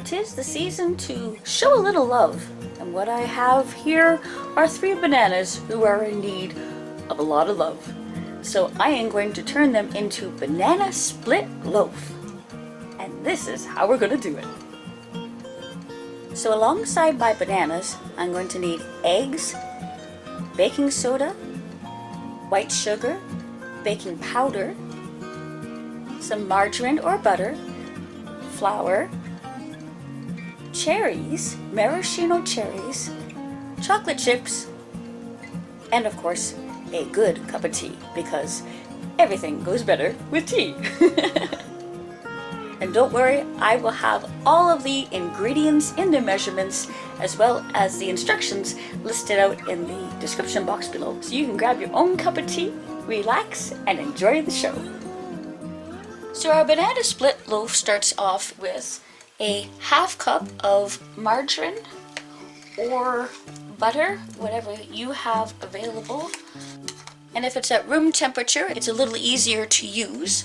'tis the season to show a little love, and what I have here are 3 bananas who are in need of a lot of love. So I am going to turn them into banana split loaf, and this is how we're going to do it. So alongside my bananas, I'm going to need eggs, baking soda, white sugar, baking powder, some margarine or butter, flour, cherries, maraschino cherries, chocolate chips, and of course, a good cup of tea, because everything goes better with tea. And don't worry, I will have all of the ingredients in their measurements, as well as the instructions listed out in the description box below, so you can grab your own cup of tea, relax, and enjoy the show. So our banana split loaf starts off with a ½ cup of margarine or butter, whatever you have available. And if it's at room temperature, it's a little easier to use.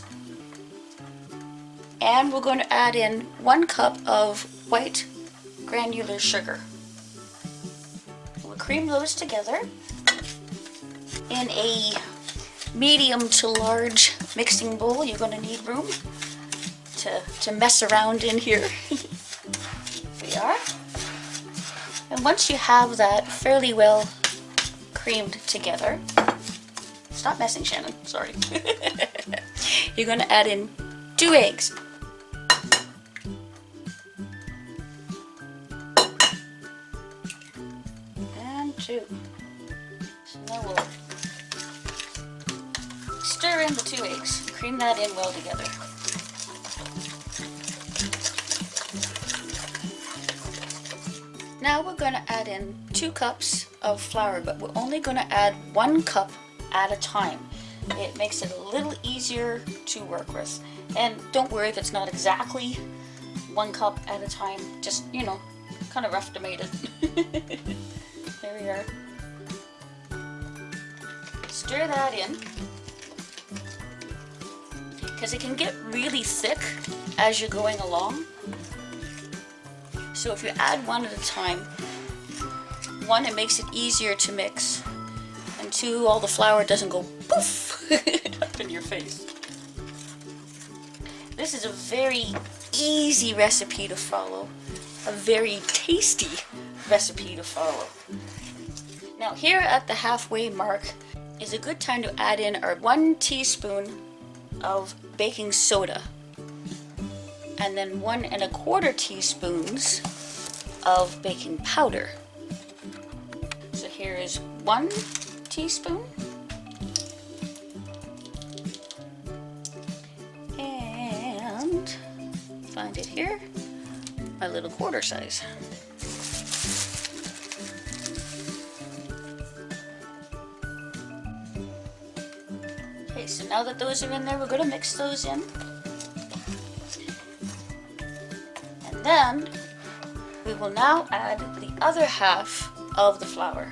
And we're going to add in 1 cup of white granular sugar. We'll cream those together in a medium to large mixing bowl. You're going to need room to mess around in here. We are. And once you have that fairly well creamed together, stop messing, Shannon, sorry. You're going to add in 2 eggs. And 2. So now we'll stir in the 2 eggs, cream that in well together. Now we're going to add in 2 cups of flour, but we're only going to add 1 cup at a time. It makes it a little easier to work with. And don't worry if it's not exactly 1 cup at a time, just, you know, kind of estimated. There we are. Stir that in, because it can get really thick as you're going along. So if you add 1 at a time, 1, it makes it easier to mix, and 2, all the flour doesn't go poof up in your face. This is a very easy recipe to follow, a very tasty recipe to follow. Now here at the halfway mark is a good time to add in our 1 teaspoon of baking soda, and then 1 1/4 teaspoons of baking powder. So here is 1 teaspoon, and find it here, my little quarter size. Okay, so now that those are in there, we're going to mix those in. And then we will now add the other half of the flour.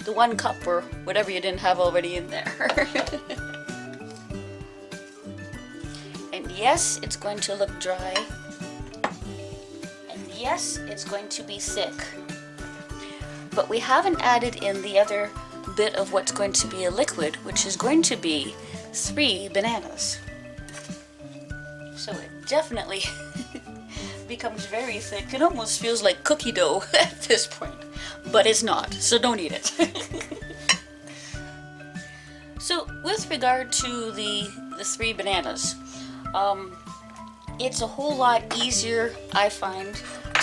The 1 cup or whatever you didn't have already in there. And yes, it's going to look dry. And yes, it's going to be thick. But we haven't added in the other bit of what's going to be a liquid, which is going to be 3 bananas. So it definitely becomes very thick. It almost feels like cookie dough at this point, but it's not, so don't eat it. So with regard to the 3 bananas, it's a whole lot easier, I find,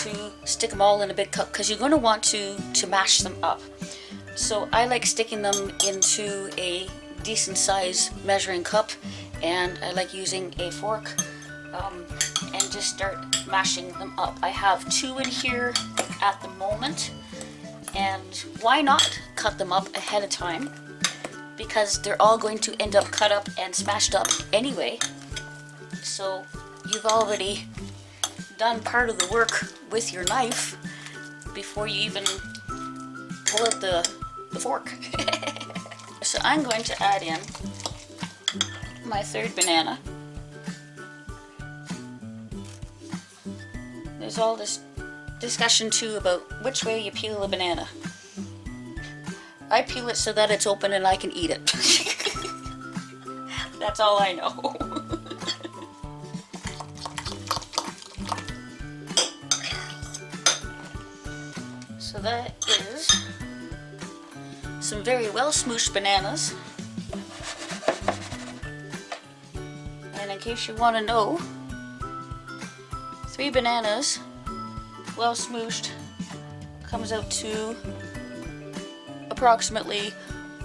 to stick them all in a big cup, because you're going to want to mash them up. So I like sticking them into a decent size measuring cup, and I like using a fork and just start mashing them up. I have 2 in here at the moment, and why not cut them up ahead of time, because they're all going to end up cut up and smashed up anyway. So you've already done part of the work with your knife before you even pull out the fork. So I'm going to add in my 3rd banana. there's all this discussion too about which way you peel a banana. I peel it so that it's open and I can eat it. That's all I know. So that is some very well smooshed bananas. And in case you want to know, 3 bananas well smooshed comes out to approximately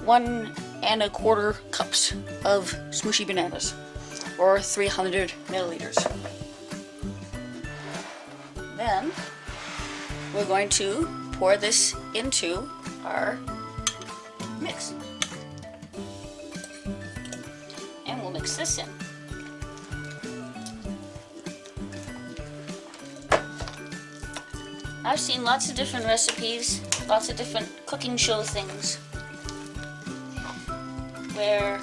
1 1/4 cups of smooshy bananas, or 300 milliliters. Then we're going to pour this into our mix, and we'll mix this in. I've seen lots of different recipes, lots of different cooking show things where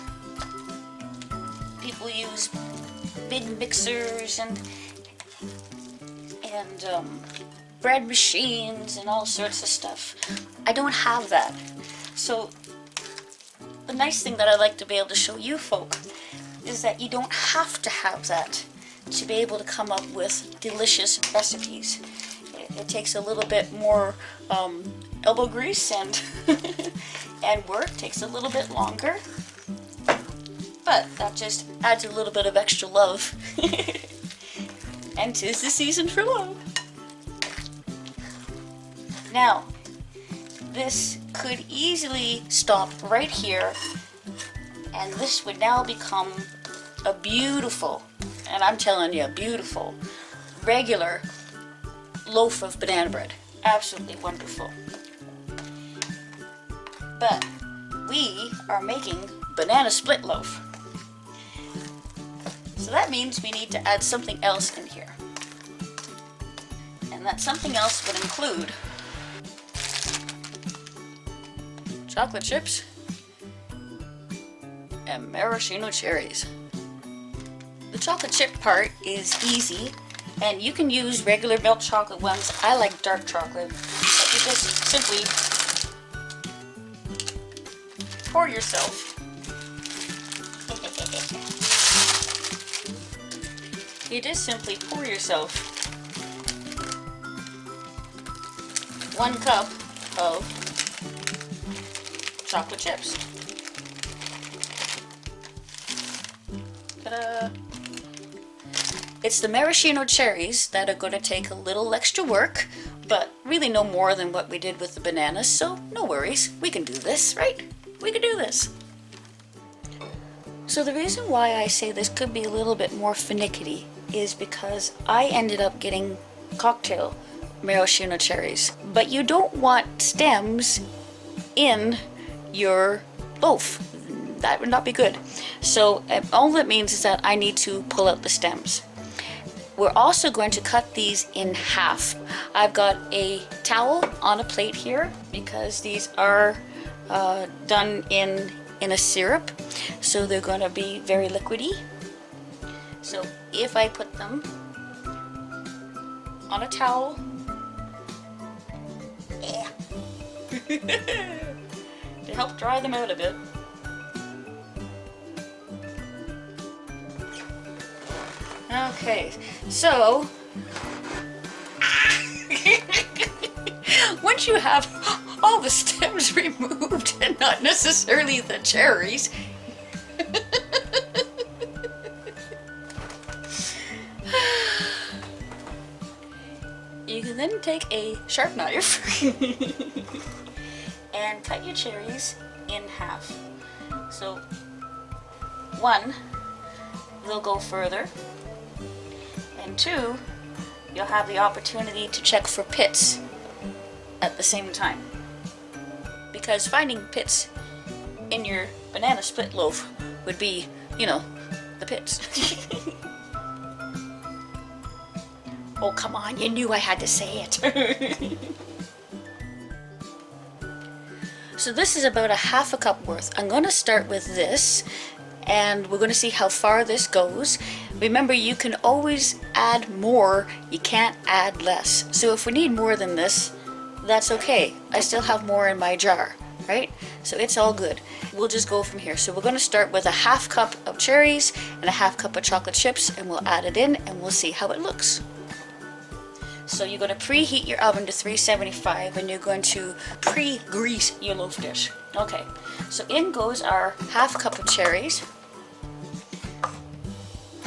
people use big mixers and bread machines and all sorts of stuff. I don't have that. So the nice thing that I like to be able to show you folk is that you don't have to have that to be able to come up with delicious recipes. It takes a little bit more elbow grease and and work, takes a little bit longer, but that just adds a little bit of extra love. And 'tis the season for love. Now, this could easily stop right here, and this would now become a beautiful, and I'm telling you, beautiful, regular loaf of banana bread. Absolutely wonderful. But we are making banana split loaf. So that means we need to add something else in here. And that something else would include chocolate chips and maraschino cherries. The chocolate chip part is easy, and you can use regular milk chocolate ones. I like dark chocolate. But you just simply pour yourself you just simply pour yourself 1 cup of chocolate chips. Ta-da! It's the maraschino cherries that are going to take a little extra work, but really no more than what we did with the bananas, so no worries. We can do this, right? We can do this. So the reason why I say this could be a little bit more finicky is because I ended up getting cocktail maraschino cherries, but you don't want stems in your loaf. That would not be good. So all that means is that I need to pull out the stems. We're also going to cut these in half. I've got a towel on a plate here because these are done in a syrup, so they're going to be very liquidy. So if I put them on a towel, to help dry them out a bit. Okay, so once you have all the stems removed and not necessarily the cherries, you can then take a sharp knife and cut your cherries in half. So 1, they'll go further, and 2, you'll have the opportunity to check for pits at the same time. Because finding pits in your banana split loaf would be, you know, the pits. Oh, come on, you knew I had to say it. So this is about a 1/2 cup worth. I'm going to start with this, and we're going to see how far this goes. Remember, you can always add more, you can't add less. So if we need more than this, that's okay. I still have more in my jar, right? So it's all good. We'll just go from here. So we're going to start with a ½ cup of cherries and a ½ cup of chocolate chips, and we'll add it in and we'll see how it looks. So you're going to preheat your oven to 375 and you're going to pre-grease your loaf dish. Okay, so in goes our ½ cup of cherries.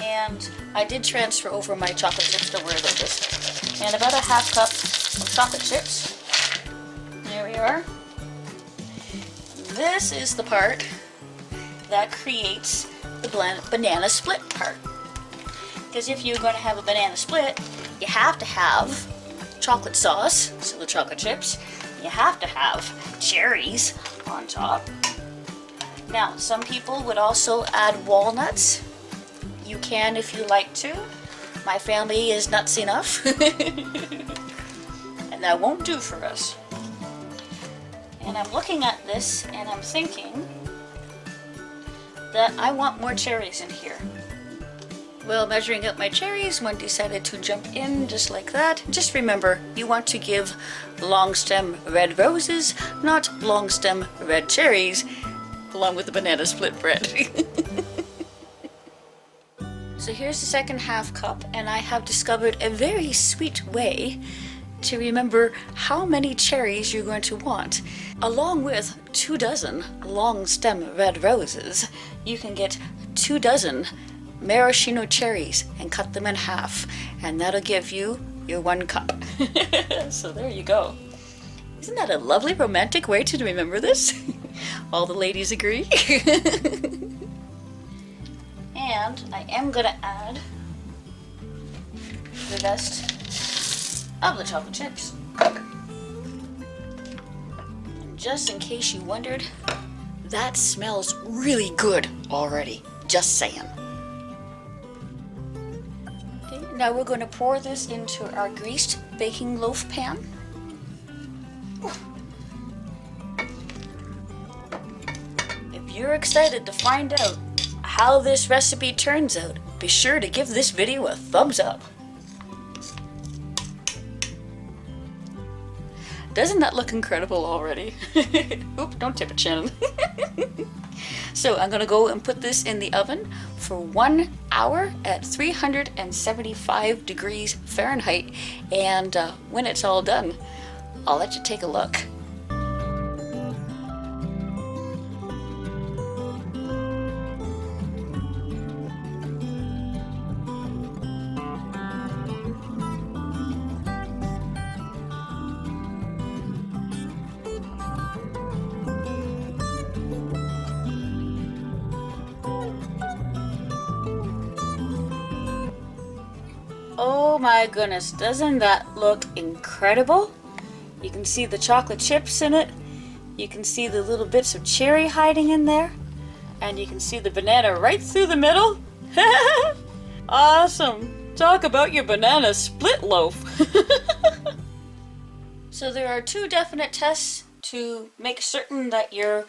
And I did transfer over my chocolate chips, don't worry about this. And about a ½ cup of chocolate chips. There we are. This is the part that creates the banana split part. Because if you're going to have a banana split, you have to have chocolate sauce, so the chocolate chips. You have to have cherries on top. Now, some people would also add walnuts. You can if you like to. My family is nuts enough. And that won't do for us. And I'm looking at this and I'm thinking that I want more cherries in here. Well, measuring up my cherries, one decided to jump in just like that. Just remember, you want to give long stem red roses, not long stem red cherries, along with the banana split bread. So here's the second ½ cup, and I have discovered a very sweet way to remember how many cherries you're going to want. Along with 2 dozen long stem red roses, you can get 2 dozen maraschino cherries and cut them in half, and that'll give you your 1 cup. So there you go. Isn't that a lovely romantic way to remember this? All the ladies agree. And I am gonna add the rest of the chocolate chips. And just in case you wondered, that smells really good already. Just saying. Okay, now we're going to pour this into our greased baking loaf pan. If you're excited to find out how this recipe turns out, be sure to give this video a thumbs up. Doesn't that look incredible already? Oop, don't tip it, Shannon. So I'm gonna go and put this in the oven for 1 hour at 375 degrees Fahrenheit, and when it's all done, I'll let you take a look. Oh my goodness, doesn't that look incredible? You can see the chocolate chips in it, you can see the little bits of cherry hiding in there, and you can see the banana right through the middle. Awesome! Talk about your banana split loaf! So there are 2 definite tests to make certain that your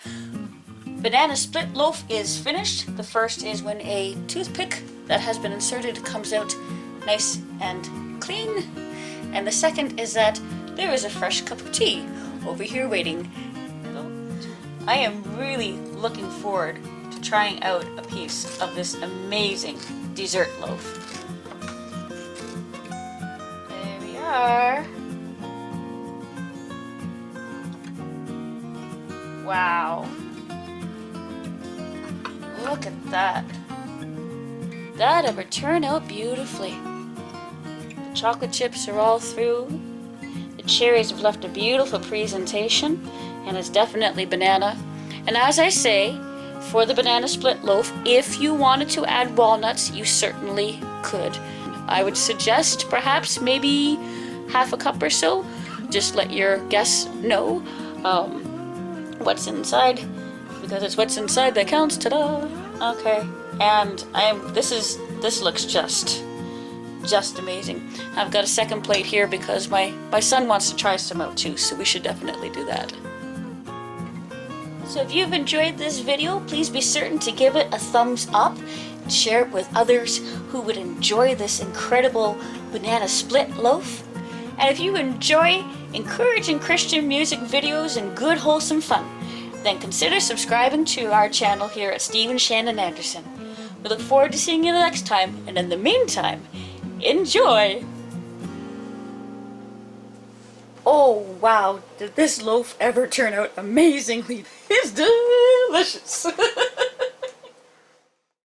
banana split loaf is finished. The first is when a toothpick that has been inserted comes out nice and clean, and the second is that there is a fresh cup of tea over here waiting. I am really looking forward to trying out a piece of this amazing dessert loaf. There we are. Wow. Look at that. That ever turned out beautifully. The chocolate chips are all through. The cherries have left a beautiful presentation, and it's definitely banana. And as I say, for the banana split loaf, if you wanted to add walnuts, you certainly could. I would suggest perhaps maybe ½ a cup or so. Just let your guests know what's inside, because it's what's inside that counts. Ta-da! Okay, and this looks just amazing. I've got a second plate here because my son wants to try some out too, so we should definitely do that. So if you've enjoyed this video, please be certain to give it a thumbs up. share it with others who would enjoy this incredible banana split loaf. And if you enjoy encouraging Christian music videos and good wholesome fun, then consider subscribing to our channel here at Steve and Shannon Anderson. We look forward to seeing you next time, and in the meantime, enjoy! Oh wow, did this loaf ever turn out amazingly? It's delicious!